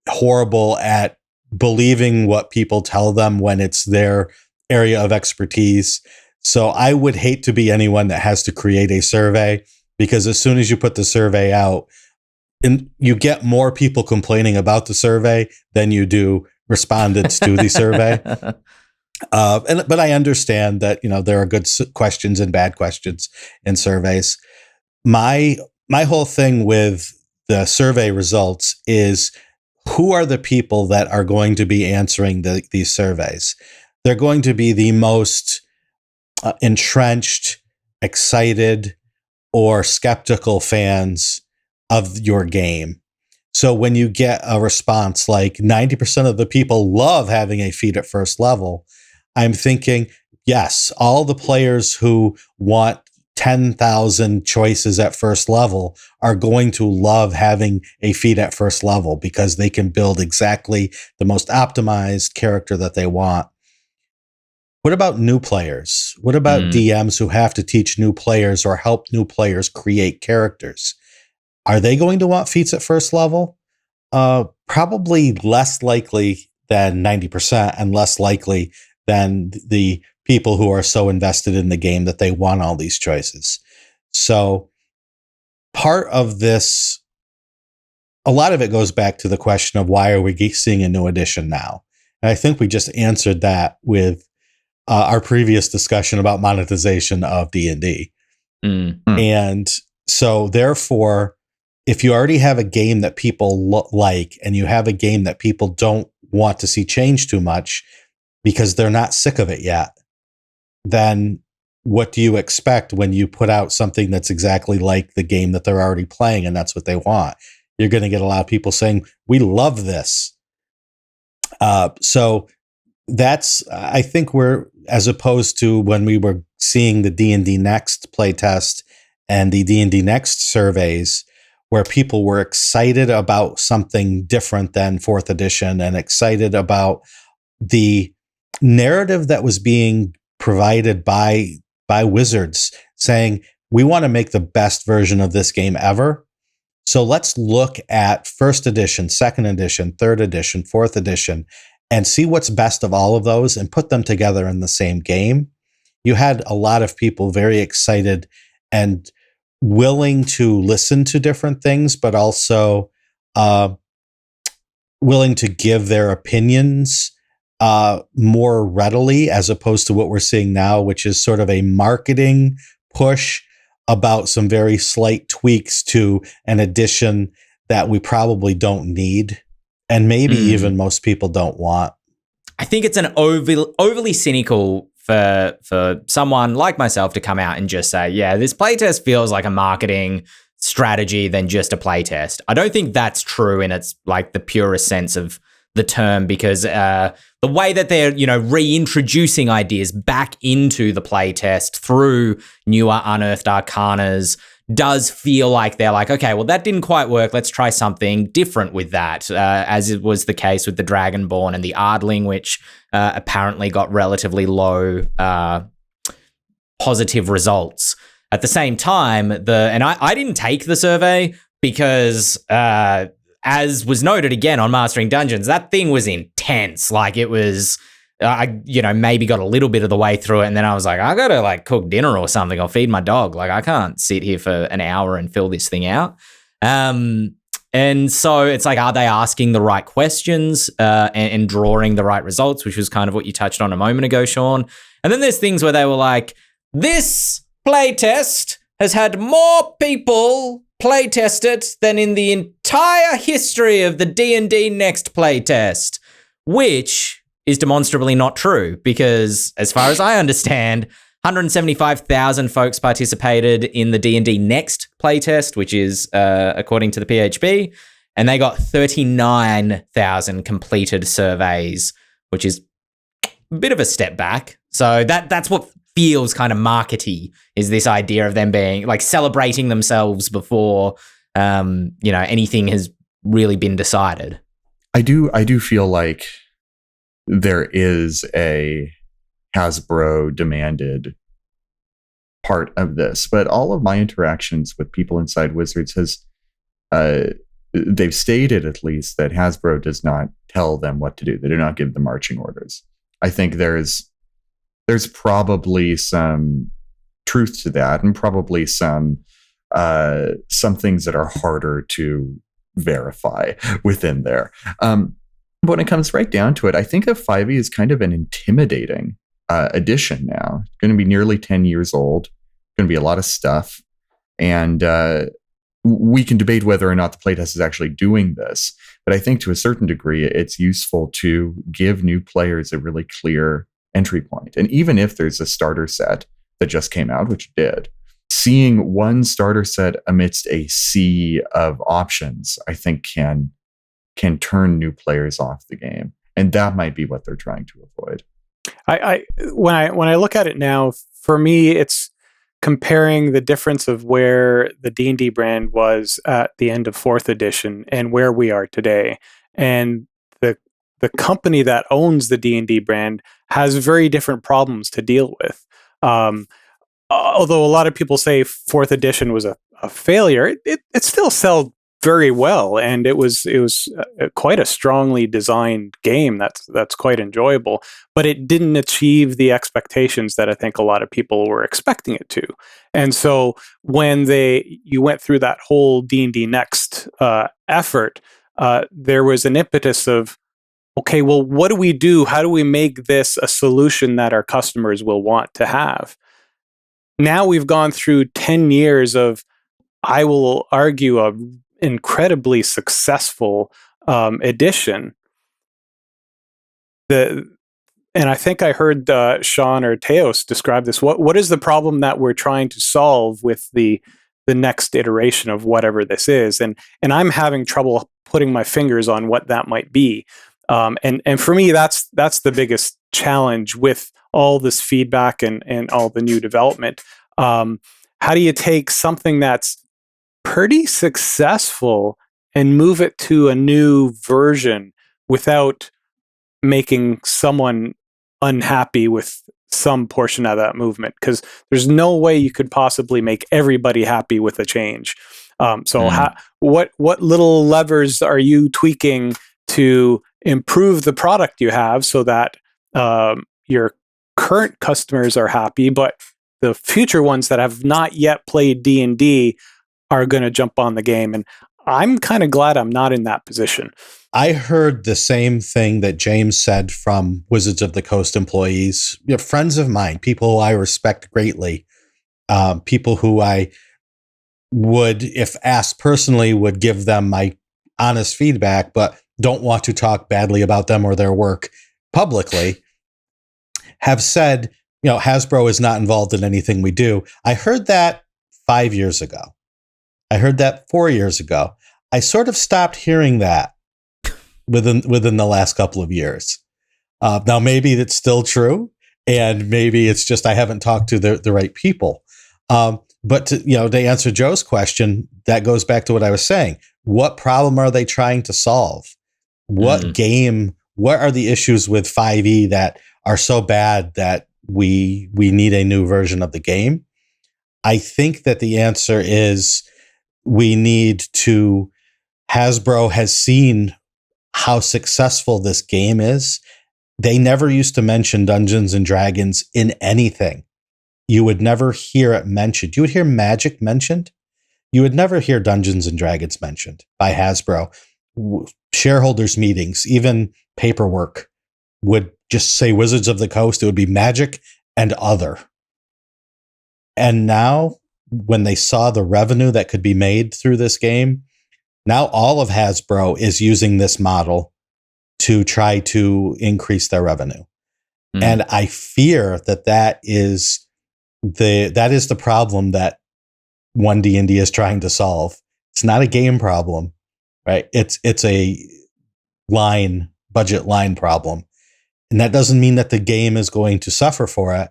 horrible at believing what people tell them when it's their area of expertise. So, I would hate to be anyone that has to create a survey, because as soon as you put the survey out, and you get more people complaining about the survey than you do respondents to the survey. But I understand that, there are good questions and bad questions in surveys. My whole thing with the survey results is, who are the people that are going to be answering these surveys? They're going to be the most entrenched, excited, or skeptical fans of your game. So when you get a response like 90% of the people love having a feat at first level, I'm thinking, yes, all the players who want 10,000 choices at first level are going to love having a feat at first level, because they can build exactly the most optimized character that they want. What about new players? What about DMs who have to teach new players or help new players create characters? Are they going to want feats at first level? Probably less likely than 90%, and less likely than the people who are so invested in the game that they want all these choices. So part of this, a lot of it goes back to the question of, why are we seeing a new edition now? And I think we just answered that with our previous discussion about monetization of D&D. And so therefore, if you already have a game that people like, and you have a game that people don't want to see change too much because they're not sick of it yet, then what do you expect when you put out something that's exactly like the game that they're already playing and that's what they want? You're going to get a lot of people saying, we love this. So that's, I think as opposed to when we were seeing the D&D Next playtest and the D&D Next surveys, where people were excited about something different than 4th edition and excited about the narrative that was being provided by Wizards, saying, we want to make the best version of this game ever. So let's look at 1st edition, 2nd edition, 3rd edition, 4th edition, and see what's best of all of those and put them together in the same game. You had a lot of people very excited and willing to listen to different things, but also willing to give their opinions more readily, as opposed to what we're seeing now, which is sort of a marketing push about some very slight tweaks to an edition that we probably don't need, and maybe even most people don't want. I think it's an overly cynical for someone like myself to come out and just say, yeah, this playtest feels like a marketing strategy than just a playtest. I don't think that's true in its like the purest sense of the term, because the way that they're, reintroducing ideas back into the playtest through newer Unearthed Arcanas does feel like they're like, okay, well, that didn't quite work. Let's try something different with that, as it was the case with the Dragonborn and the Ardling, which apparently got relatively low positive results. At the same time, I didn't take the survey because, as was noted again on Mastering Dungeons, that thing was intense. Like, it was I, maybe got a little bit of the way through it, and then I was like, I gotta like cook dinner or something or feed my dog. Like, I can't sit here for an hour and fill this thing out. And so it's like, are they asking the right questions and drawing the right results, which was kind of what you touched on a moment ago, Shawn. And then there's things where they were like, this playtest has had more people playtest it than in the entire history of the D&D Next playtest, which is demonstrably not true because, as far as I understand, 175,000 folks participated in the D&D Next playtest, which is according to the PHP, and they got 39,000 completed surveys, which is a bit of a step back. So that's what feels kind of markety, is this idea of them being like celebrating themselves before anything has really been decided. I do feel like there is a Hasbro demanded part of this, but all of my interactions with people inside Wizards has they've stated at least that Hasbro does not tell them what to do. They do not give them marching orders. I think there's probably some truth to that, and probably some things that are harder to verify within there. When it comes right down to it, I think that 5e is kind of an intimidating edition now. It's going to be nearly 10 years old. Going to be a lot of stuff. And we can debate whether or not the playtest is actually doing this. But I think to a certain degree, it's useful to give new players a really clear entry point. And even if there's a starter set that just came out, which it did, seeing one starter set amidst a sea of options, I think can turn new players off the game, and that might be what they're trying to avoid. When I look at it now, for me, it's comparing the difference of where the D&D brand was at the end of 4th edition and where we are today. And the company that owns the D&D brand has very different problems to deal with. Although a lot of people say 4th edition was a failure, it still sold very well, and it was quite a strongly designed game that's quite enjoyable, but it didn't achieve the expectations that I think a lot of people were expecting it to. And so when you went through that whole D&D Next effort, there was an impetus of, okay, well, what do we do? How do we make this a solution that our customers will want to have? Now we've gone through 10 years of, I will argue, a incredibly successful edition. And I think I heard Shawn or Teos describe this. What is the problem that we're trying to solve with the next iteration of whatever this is? And I'm having trouble putting my fingers on what that might be. And for me, that's the biggest challenge with all this feedback and all the new development. How do you take something that's pretty successful and move it to a new version without making someone unhappy with some portion of that movement? Because there's no way you could possibly make everybody happy with a change. What little levers are you tweaking to improve the product you have so that your current customers are happy, but the future ones that have not yet played D&D are going to jump on the game? And I'm kind of glad I'm not in that position. I heard the same thing that James said from Wizards of the Coast employees, friends of mine, people who I respect greatly, people who I would, if asked personally, would give them my honest feedback, but don't want to talk badly about them or their work publicly, have said, Hasbro is not involved in anything we do. I heard that 5 years ago. I heard that 4 years ago. I sort of stopped hearing that within the last couple of years. Now, maybe it's still true, and maybe it's just I haven't talked to the right people. But to answer Joe's question, that goes back to what I was saying. What problem are they trying to solve? What game? What are the issues with 5e that are so bad that we need a new version of the game? I think that the answer is Hasbro has seen how successful this game is, they never used to mention Dungeons and Dragons in anything. You would never hear it mentioned. You would hear Magic mentioned. You would never hear Dungeons and Dragons mentioned by Hasbro. Shareholders meetings, even paperwork would just say Wizards of the Coast. It would be Magic and other. And now when they saw the revenue that could be made through this game, now all of Hasbro is using this model to try to increase their revenue. And I fear that is the problem that One D&D is trying to solve. It's not a game problem, right? It's a budget line problem. And that doesn't mean that the game is going to suffer for it.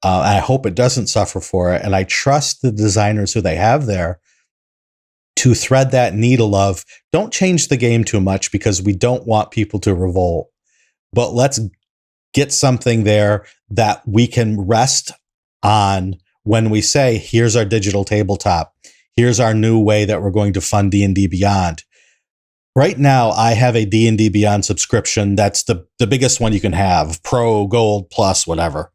I hope it doesn't suffer for it. And I trust the designers who they have there to thread that needle of, don't change the game too much because we don't want people to revolt, but let's get something there that we can rest on when we say, here's our digital tabletop. Here's our new way that we're going to fund D&D Beyond. Right now, I have a D&D Beyond subscription. That's the biggest one you can have, Pro, Gold, Plus, whatever.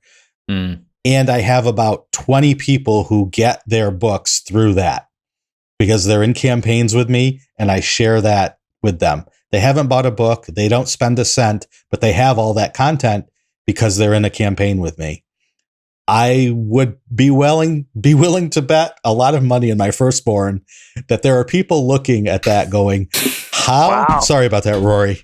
And I have about 20 people who get their books through that because they're in campaigns with me and I share that with them. They haven't bought a book. They don't spend a cent, but they have all that content because they're in a campaign with me. I would be willing to bet a lot of money in my firstborn that there are people looking at that going, how? Wow. Sorry about that, Rory.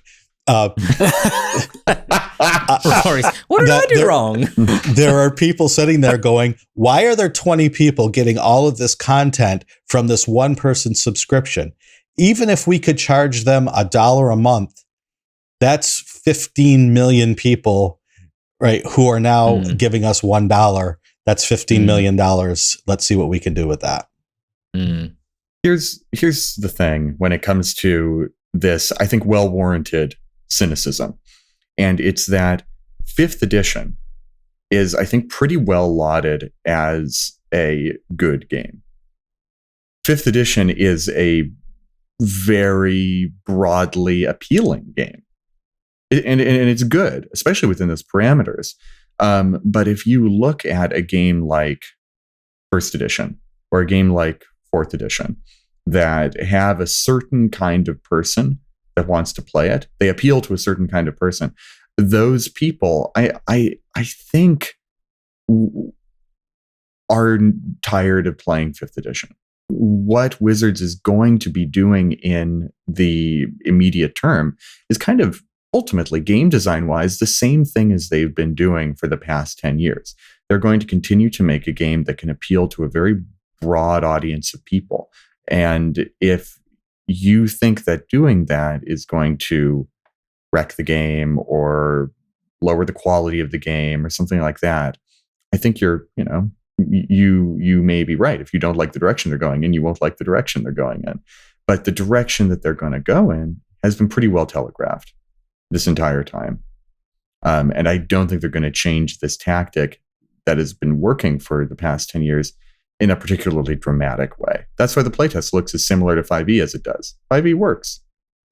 Rory, what did I do wrong? There are people sitting there going, why are there 20 people getting all of this content from this one person's subscription? Even if we could charge them $1 a month, that's 15 million people, right, who are now giving us $1. That's $15 million. Let's see what we can do with that. Here's the thing when it comes to this, I think, well-warranted cynicism. And it's that 5th edition is, I think, pretty well lauded as a good game. 5th edition is a very broadly appealing game. And it's good, especially within those parameters. But if you look at a game like 1st edition or a game like 4th edition that have a certain kind of person that wants to play it, they appeal to a certain kind of person. Those people, I think, are tired of playing 5th edition. What Wizards is going to be doing in the immediate term is kind of ultimately, game design-wise, the same thing as they've been doing for the past 10 years. They're going to continue to make a game that can appeal to a very broad audience of people. And if you think that doing that is going to wreck the game or lower the quality of the game or something like that, I think you may be right. If you don't like the direction they're going in, you won't like the direction they're going in. But the direction that they're going to go in has been pretty well telegraphed this entire time. And I don't think they're going to change this tactic that has been working for the past 10 years in a particularly dramatic way. That's why the playtest looks as similar to 5e as it does. 5e works.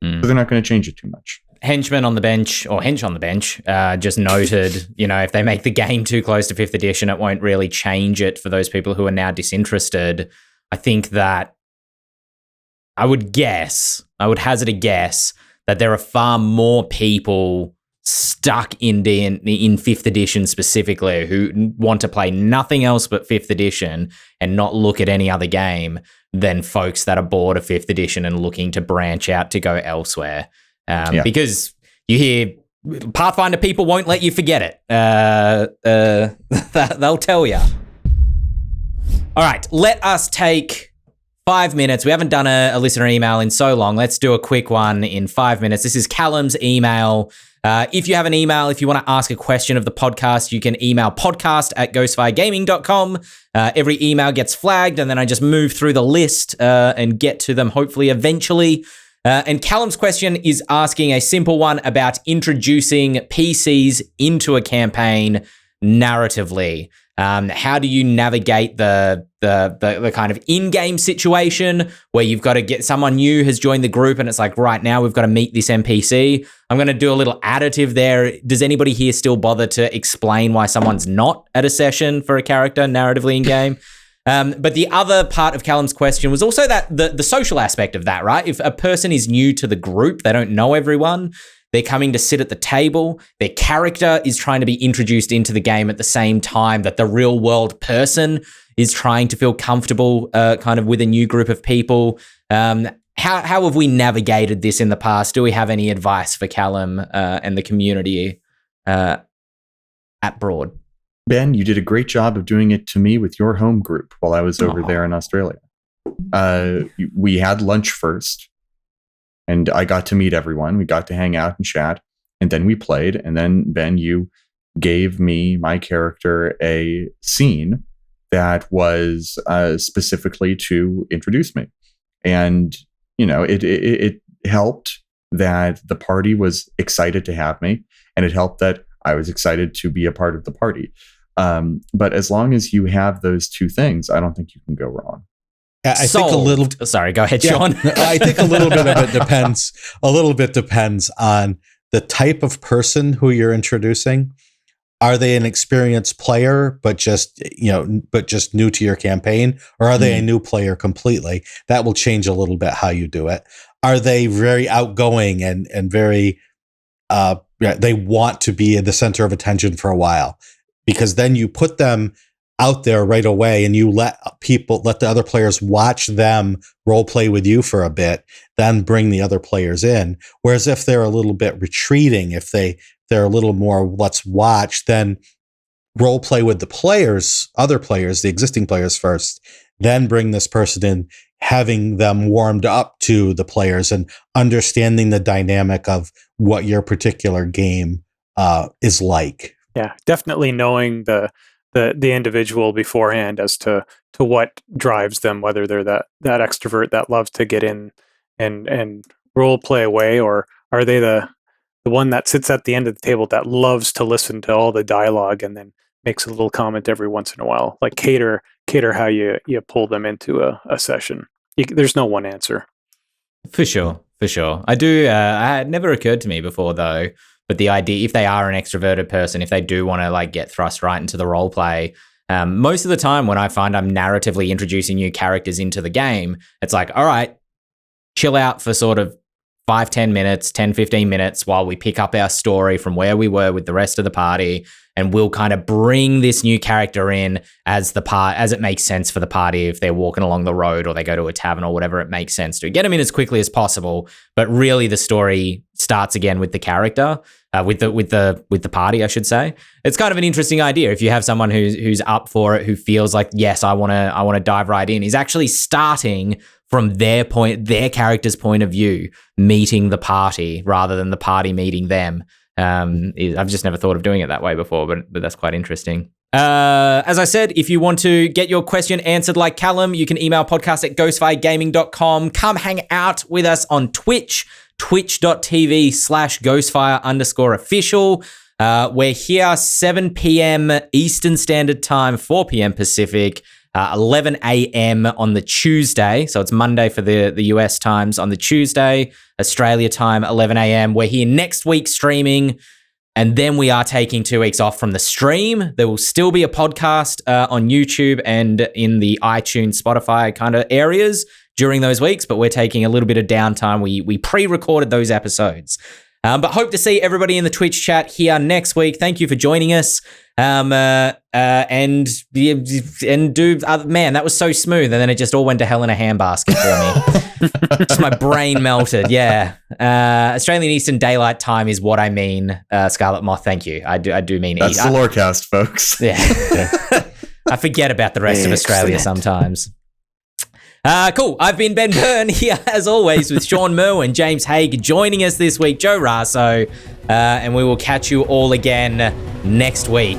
So they're not going to change it too much. Henchman on the bench, or Hench on the bench, just noted, if they make the game too close to 5th edition, it won't really change it for those people who are now disinterested. I think that I would hazard a guess that there are far more people stuck in 5th edition specifically who want to play nothing else but 5th edition and not look at any other game than folks that are bored of 5th edition and looking to branch out to go elsewhere. Because you hear Pathfinder people won't let you forget it. They'll tell you. All right, let us take 5 minutes. We haven't done a listener email in so long. Let's do a quick one in 5 minutes. This is Callum's email. If you have an email, if you want to ask a question of the podcast, you can email podcast@ghostfiregaming.com. Every email gets flagged, and then I just move through the list and get to them hopefully eventually. And Callum's question is asking a simple one about introducing PCs into a campaign. narratively? How do you navigate the kind of in-game situation where you've got to get someone new has joined the group and it's like, right now we've got to meet this NPC. I'm going to do a little additive there. Does anybody here still bother to explain why someone's not at a session for a character narratively in-game? But the other part of Callum's question was also that the social aspect of that, right? If a person is new to the group, they don't know everyone, they're coming to sit at the table, their character is trying to be introduced into the game at the same time that the real world person is trying to feel comfortable kind of with a new group of people. How have we navigated this in the past? Do we have any advice for Callum and the community at Broad? Ben, you did a great job of doing it to me with your home group while I was over there in Australia. We had lunch first, and I got to meet everyone. We got to hang out and chat, and then we played. And then, Ben, you gave me, my character, a scene that was specifically to introduce me. And, you know, it helped that the party was excited to have me, and it helped that I was excited to be a part of the party. But as long as you have those two things, I don't think you can go wrong. I think a little. Sorry, go ahead, Shawn. I think a little bit of it depends. A little bit depends on the type of person who you're introducing. Are they an experienced player, but just new to your campaign, or are they a new player completely? That will change a little bit how you do it. Are they very outgoing and very? They want to be at the center of attention for a while, because then you put them out there right away and you let the other players watch them role play with you for a bit, then bring the other players in. Whereas if they're a little bit retreating, if they're a little more let's watch, then role play with the other players, the existing players first, then bring this person in, having them warmed up to the players and understanding the dynamic of what your particular game is like. Yeah, definitely knowing the individual beforehand as to what drives them, whether they're that extrovert that loves to get in and role play away, or are they the one that sits at the end of the table that loves to listen to all the dialogue and then makes a little comment every once in a while. Like cater how you pull them into a session. There's no one answer. For sure. I do. It had never occurred to me before though. But the idea, if they are an extroverted person, if they do want to like get thrust right into the role play, most of the time when I find I'm narratively introducing new characters into the game, it's like, all right, chill out for sort of 5-10 minutes, 10-15 minutes while we pick up our story from where we were with the rest of the party, and we'll kind of bring this new character in as it makes sense for the party. If they're walking along the road or they go to a tavern or whatever it makes sense to, get them in as quickly as possible. But really, the story starts again with the character, with the party, I should say. It's kind of an interesting idea if you have someone who's up for it, who feels like, yes, I want to dive right in. Is actually starting from their character's point of view, meeting the party rather than the party meeting them. I've just never thought of doing it that way before, but that's quite interesting. As I said, if you want to get your question answered like Callum, you can email podcast@ghostfiregaming.com. Come hang out with us on Twitch, twitch.tv/ghostfire_official. We're here 7 p.m. Eastern Standard Time, 4 p.m. Pacific, 11 a.m. on the Tuesday. So it's Monday for the US times. On the Tuesday, Australia time, 11 a.m. We're here next week streaming, and then we are taking 2 weeks off from the stream. There will still be a podcast on YouTube and in the iTunes, Spotify kind of areas during those weeks, but we're taking a little bit of downtime. We pre-recorded those episodes. But hope to see everybody in the Twitch chat here next week. Thank you for joining us. Man, that was so smooth, and then it just all went to hell in a handbasket for me. Just my brain melted. Yeah, Australian Eastern Daylight Time is what I mean. Scarlet Moth, thank you. I do mean that's the Lorecast, folks. Yeah, I forget about the rest of Australia sometimes. Cool. I've been Ben Byrne here, as always, with Shawn Merwin, James Haig joining us this week, Joe Raso, and we will catch you all again next week.